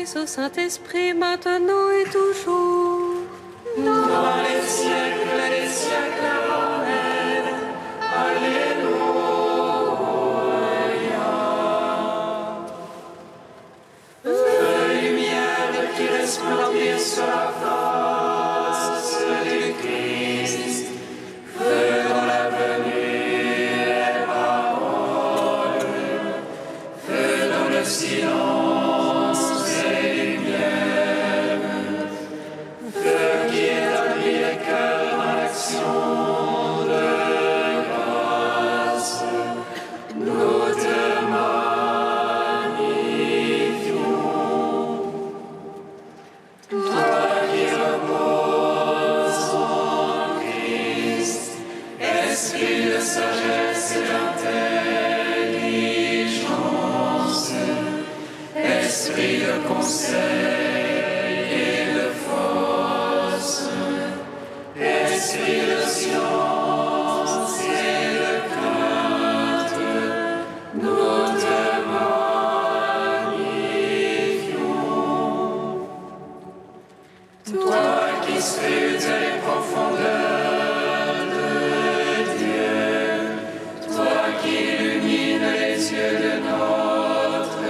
Fils, au Saint-Esprit, maintenant et toujours. Dans les siècles et les siècles. Amen. Alléluia. Feu lumière qui resplendir sur la face du Christ. Feu dans la venue et parole. Feu dans le silence et lumière. Feu qui établit les cœurs dans l'action de grâce. Nous te magnifions. Toi qui reposes en Christ, esprit de sagesse et d'intelligence, esprit de conseil et de force, esprit de science et de crainte, nous te magnifions. Toi qui scrutes les profondeurs de Dieu, toi qui illumines les yeux de notre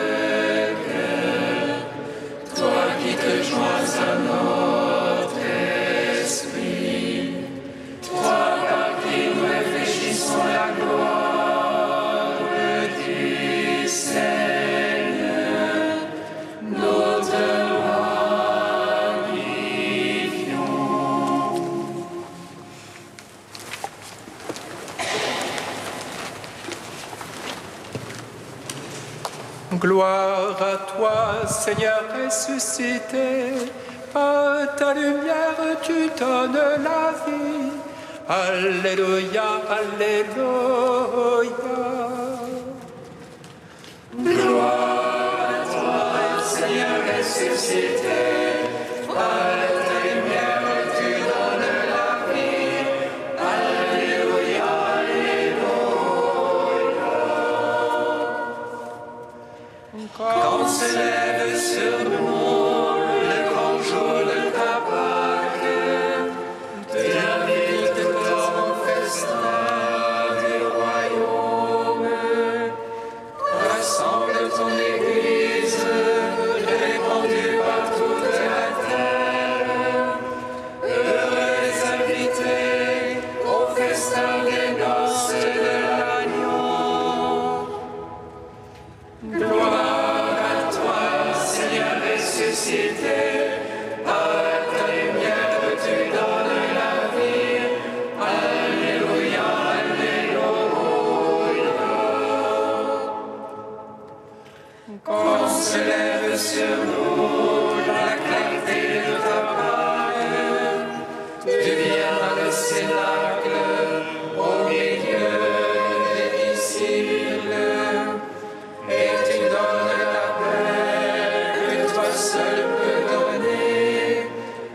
cœur, toi qui te joins à notre esprit, toi par qui nous réfléchissons la gloire du Seigneur, nous te magnifions. Gloire à toi, Seigneur ressuscité, à ta lumière tu donnes la vie. Alléluia, alléluia. Gloire à toi, Seigneur ressuscité, à ta lumière tu donnes la vie. Alléluia, alléluia. Quand s'élève sur nous le grand jour de ta Pâque, tu invites comme au festin du royaume. Rassemble ton Église, répandue par toute la terre. Heureux invités au festin des noces de l'agneau. Gloire à toi, Seigneur ressuscité, à ta lumière tu donnes la vie. Alléluia, alléluia. Quand se lève sur nous la clarté de ta parole, tu viens dans le cénacle au milieu des disciples, et tu donnes la paix que toi seul peux donner.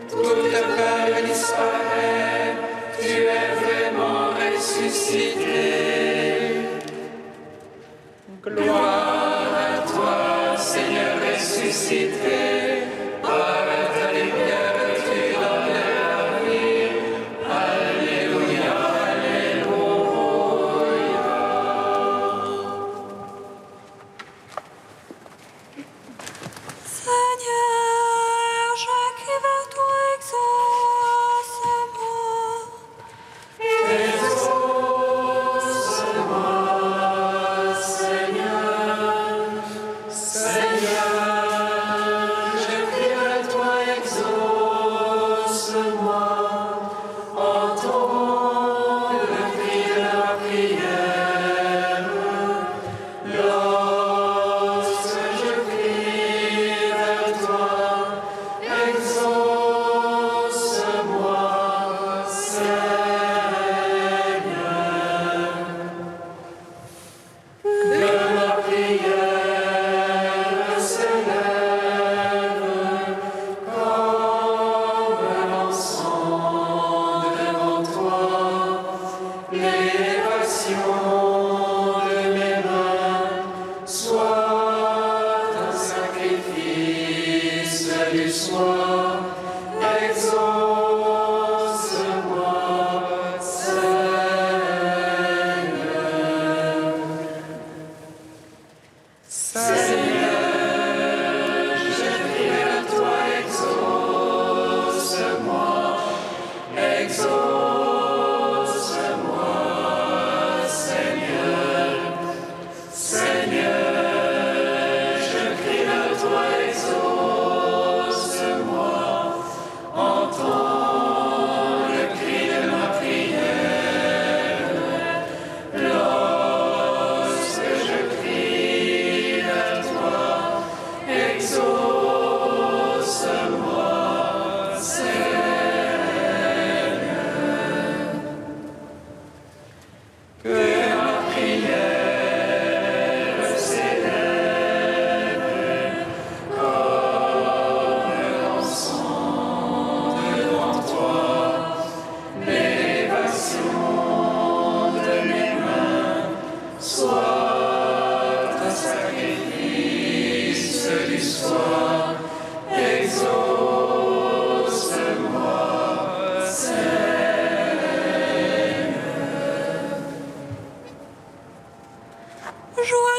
Toute peur disparaît, tu es vraiment ressuscité. Gloire à toi, Seigneur ressuscité, à ta lumière tu donnes la vie. Alléluia, alléluia. Seigneur, je crie vers toi, exauce-moi. Seigneur, Seigneur,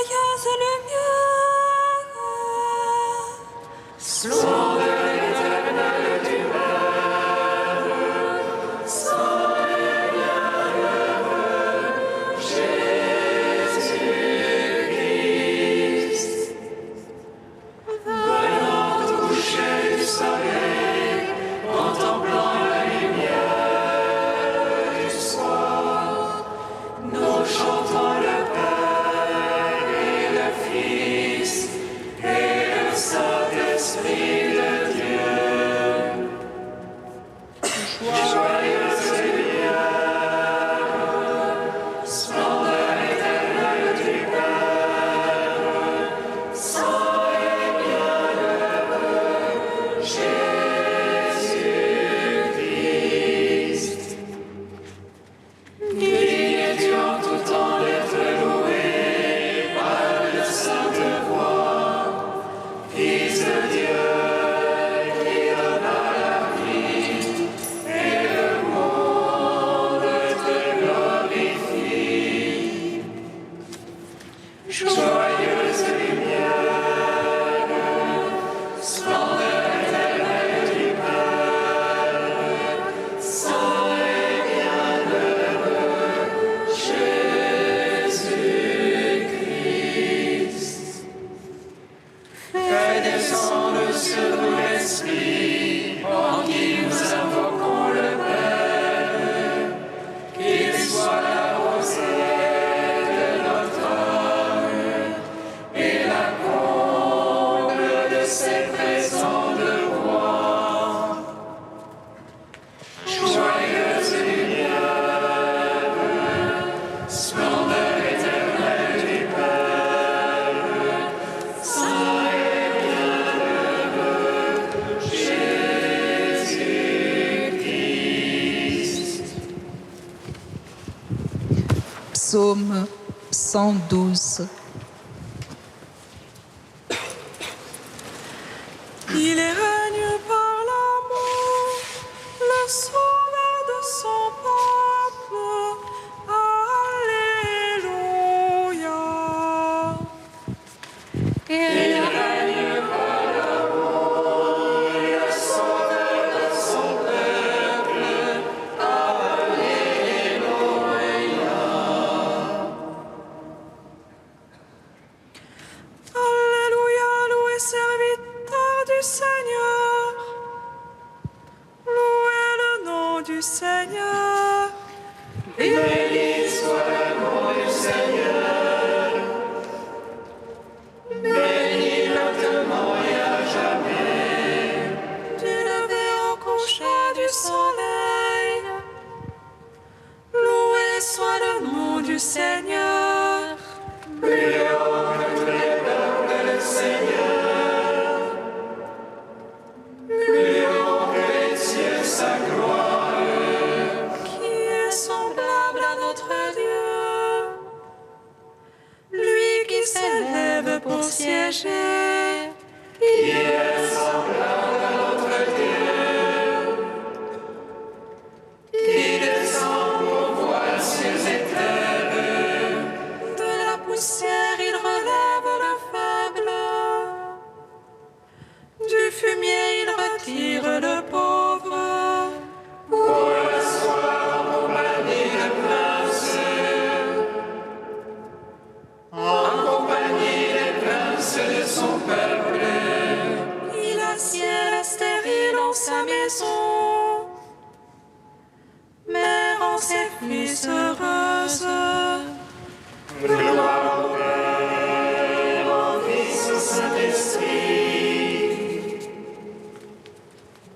Joyeux lumière, Splendeur éternelle du Père, Saint et bienheureux Jésus-Christ. Venant au coucher du soleil, contemplant la lumière du soir, nous chantons le Père et le Fils et le Saint-Esprit de Dieu. Joyeuse lumière, splendeur éternelle du Père, Saint et bienheureux Jésus-Christ. Digne es-tu en tout temps d'être loué par la sainte voix, Fils de Dieu, qui donna la vie, et le monde te glorifie. Joyeuse lumière, splendeur éternelle du Père, Saint et bienheureux Jésus-Christ. Fais descendre sur nous l'Esprit, en qui nous invoquons le Père, qu'il soit la rosée de notre âme et la comble de ses présents de roi. Joyeuse lumière, splendeur éternelle du Père, Saint et bienheureux Jésus-Christ. Psaume 112. il règne par l'amour, le sauveur de son peuple. Alléluia. Il règne par l'amour, le sauveur de son peuple. Alléluia, louez serviteur du Seigneur. Louez le nom du Seigneur. Béni soit le nom du Seigneur. Béni maintenant et à jamais. Du lever au coucher du soleil. Loué soit le nom du Seigneur. Plus haut que tous les peuples, le Seigneur. Plus haut que les cieux, sa gloire. Qui est semblable à notre Dieu. Lui qui s'élève pour siéger. Qui est semblable à notre Dieu, qui descend pour voir cieux et terre. De la poussière, il relève le faible. Du fumier, il retire le pauvre. Pour l'asseoir en compagnie de princes, en compagnie des princes de son peuple. Il assied la stérile en sa maison. Mère en ses fils heureuse. Gloire au Père, au Fils, au Saint-Esprit.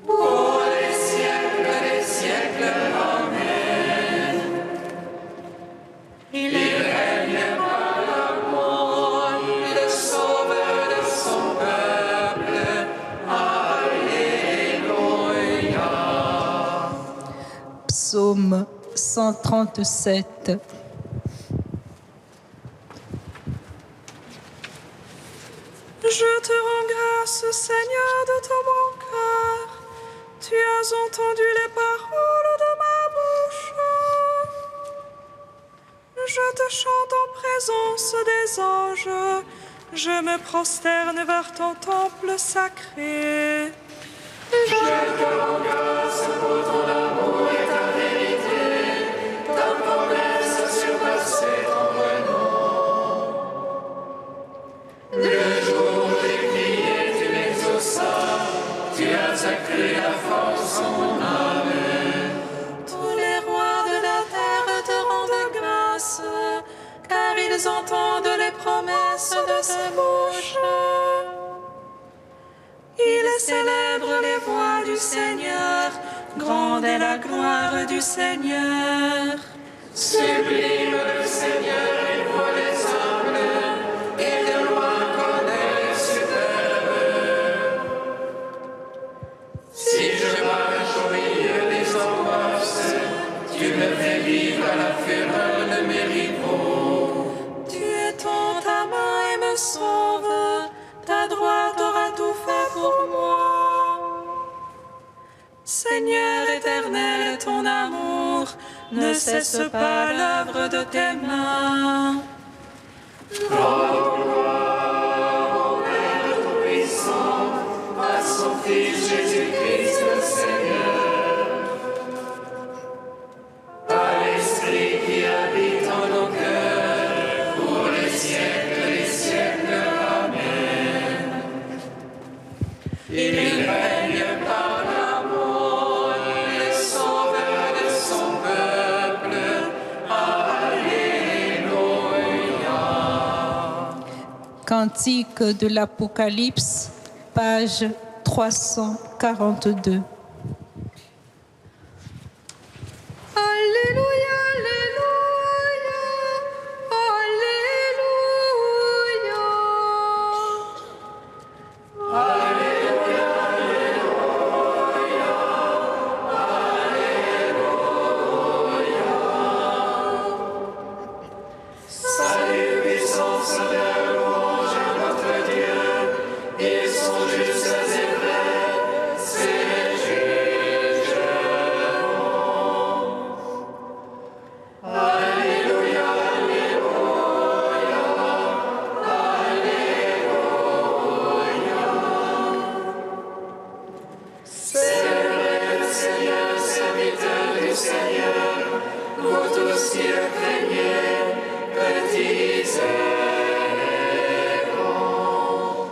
Pour les siècles des siècles, Amen. Il règne par l'amour, le sauveur de son peuple. Alléluia. Psaume 137. Je te rends grâce, Seigneur, de tout mon cœur. Tu as entendu les paroles de ma bouche. Je te chante en présence des anges, je me prosterne vers ton temple sacré. Je te rends grâce pour ton amour et ta vérité, ta promesse surpassée ton renom. Le jour où j'ai prié, tu m'exauças, tu as accru la force en mon âme. Tous les rois de la terre te rendent grâce, car ils entendent les promesses de tes bouches. Ils célèbrent les voies du Seigneur, grande est la gloire du Seigneur. Sublime le Seigneur, il voit les humbles, et de loin connaît les superbes. Si je marche au milieu des angoisses, tu me fais vivre à la fureur de mes rivaux. Tu étends ta main et me sauves, ta droite aura tout fait pour moi. Seigneur éternel, ton amour ne cesse pas l'œuvre de tes mains. Rends gloire au Père Tout-Puissant, à son Fils Jésus-Christ le Seigneur, à l'Esprit qui habite en nos cœurs, pour les siècles des siècles. Amen. Il règne par l'amour, le sauveur de son peuple. Alléluia. Cantique de l'Apocalypse, page 342. Alléluia, Alléluia, Alléluia. Salut, puissance, honneur, louange à notre Dieu. Ils sont justes et vrais, c'est les jugeront. Alléluia, Alléluia, Alléluia. Célébrez le Seigneur, serviteur du Seigneur, vous tous qui le craignez, petits et grands.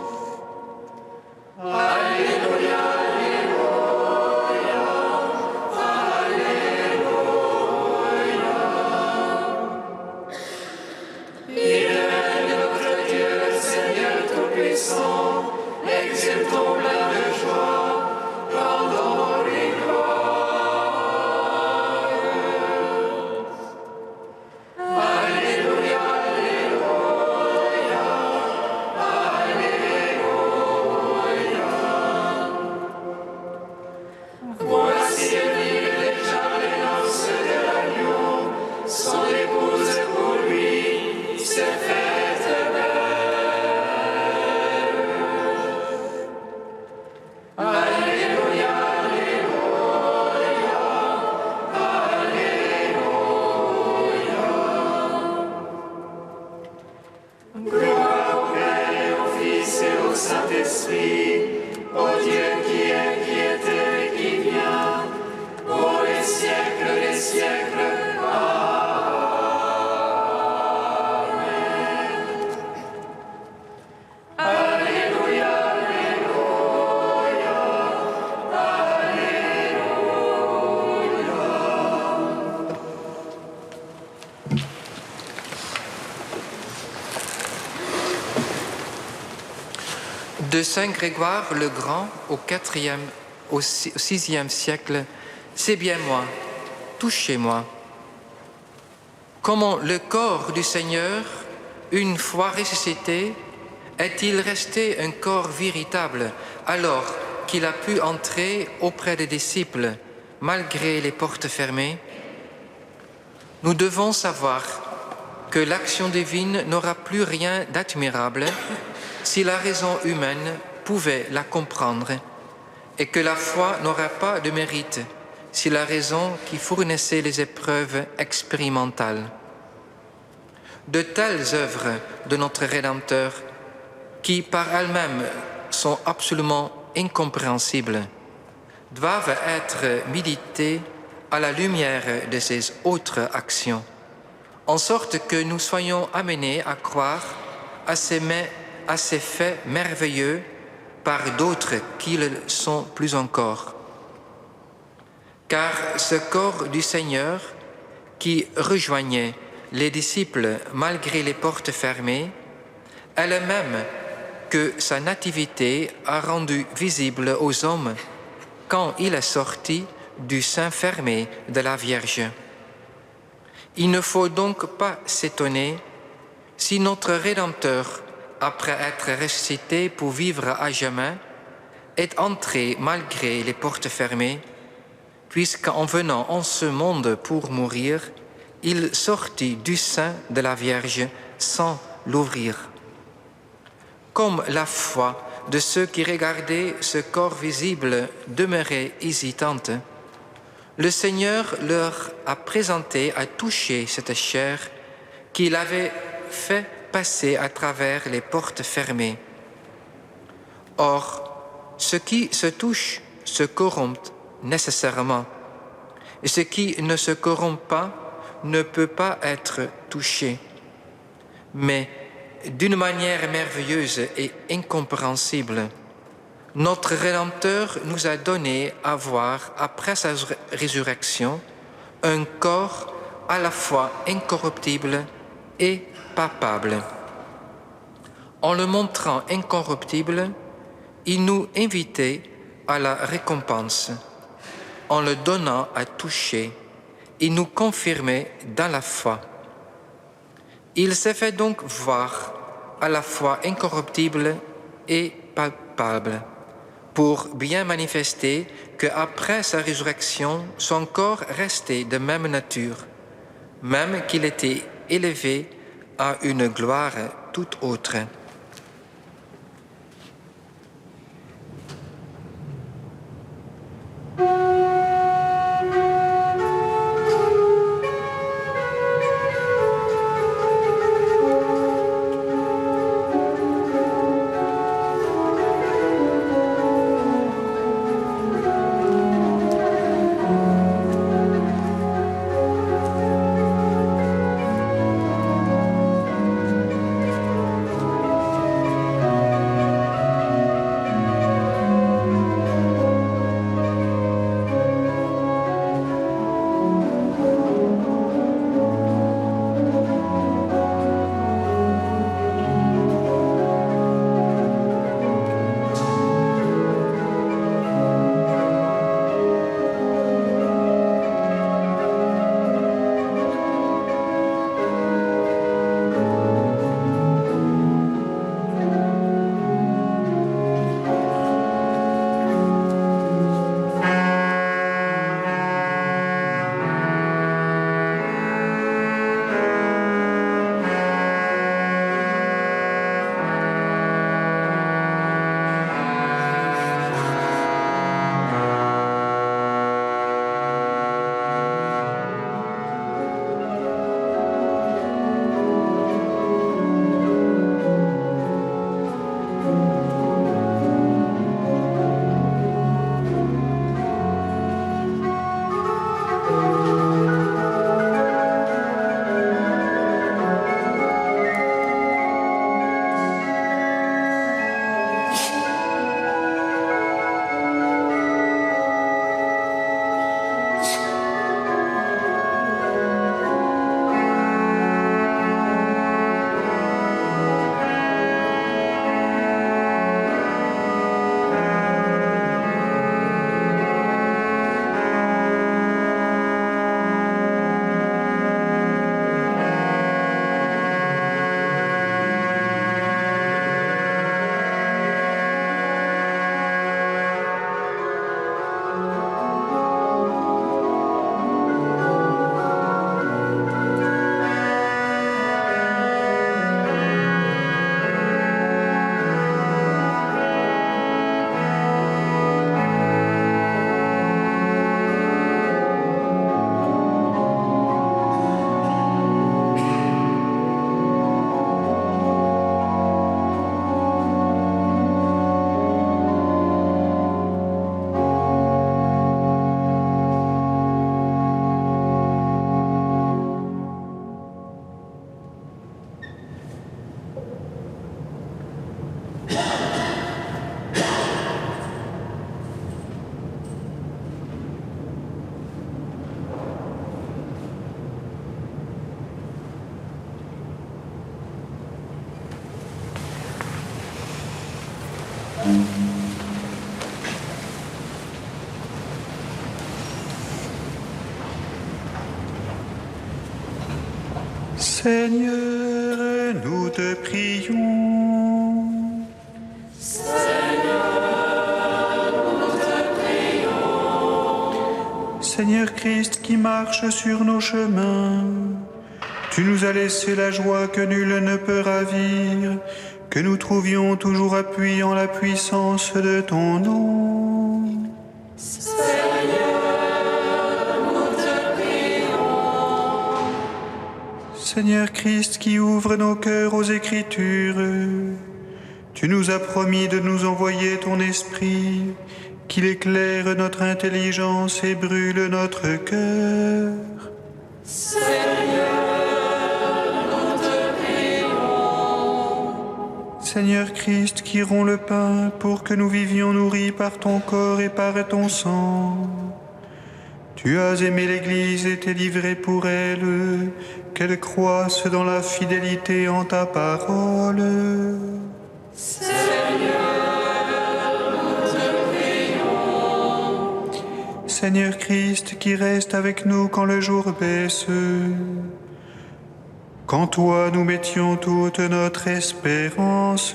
Alléluia, Alléluia, Alléluia. Il est notre Dieu, le Seigneur Tout-Puissant, exultons plein de joie, rendons-lui gloire. Alléluia, Alléluia, Alléluia. Voici venir déjà les noces de l'agneau, son épouse pour lui, c'est fête belle. Alléluia, Alléluia, Alléluia. Gloire au Père et au Fils et au Saint-Esprit, au Dieu qui est, qui était et qui vient, pour les siècles des siècles. Amen. Alléluia, Alléluia, Alléluia. De Saint Grégoire le Grand au VIe siècle, c'est bien moi, touchez-moi. Comment le corps du Seigneur, une fois ressuscité, est-il resté un corps véritable alors qu'il a pu entrer auprès des disciples malgré les portes fermées? Nous devons savoir que l'action divine n'aura plus rien d'admirable si la raison humaine pouvait la comprendre, et que la foi n'aura pas de mérite si la raison qui fournissait les épreuves expérimentales. De telles œuvres de notre Rédempteur, qui par elles-mêmes sont absolument incompréhensibles, doivent être méditées à la lumière de ces autres actions, en sorte que nous soyons amenés à croire à ces faits merveilleux par d'autres qui le sont plus encore. Car ce corps du Seigneur qui rejoignait les disciples malgré les portes fermées est le même que sa nativité a rendu visible aux hommes quand il est sorti du sein fermé de la Vierge. Il ne faut donc pas s'étonner si notre Rédempteur, après être ressuscité pour vivre à jamais, est entré malgré les portes fermées, puisqu'en venant en ce monde pour mourir, il sortit du sein de la Vierge sans l'ouvrir. Comme la foi de ceux qui regardaient ce corps visible demeurait hésitante, le Seigneur leur a présenté à toucher cette chair qu'il avait fait passer à travers les portes fermées. Or, ce qui se touche se corrompt nécessairement, et ce qui ne se corrompt pas ne peut pas être touché. Mais d'une manière merveilleuse et incompréhensible, notre Rédempteur nous a donné à voir, après sa résurrection, un corps à la fois incorruptible et palpable. En le montrant incorruptible, il nous invitait à la récompense. En le donnant à toucher, il nous confirmait dans la foi. Il s'est fait donc voir à la fois incorruptible et palpable, pour bien manifester qu'après sa résurrection, son corps restait de même nature, même qu'il était élevé à une gloire toute autre. Seigneur, nous te prions. Seigneur Christ qui marche sur nos chemins, tu nous as laissé la joie que nul ne peut ravir, que nous trouvions toujours appui en la puissance de ton nom. Seigneur Christ qui ouvre nos cœurs aux Écritures, tu nous as promis de nous envoyer ton esprit, qu'il éclaire notre intelligence et brûle notre cœur. Seigneur Christ qui rompt le pain pour que nous vivions nourris par ton corps et par ton sang, tu as aimé l'Église et t'es livré pour elle, qu'elle croisse dans la fidélité en ta parole. Seigneur Christ qui reste avec nous quand le jour baisse, qu'en toi nous mettions toute notre espérance.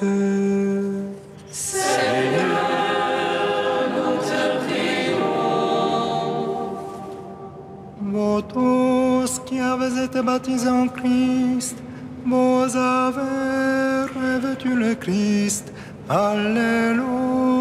Vos tous qui avez été baptisés en Christ, vous avez revêtu le Christ. Alléluia.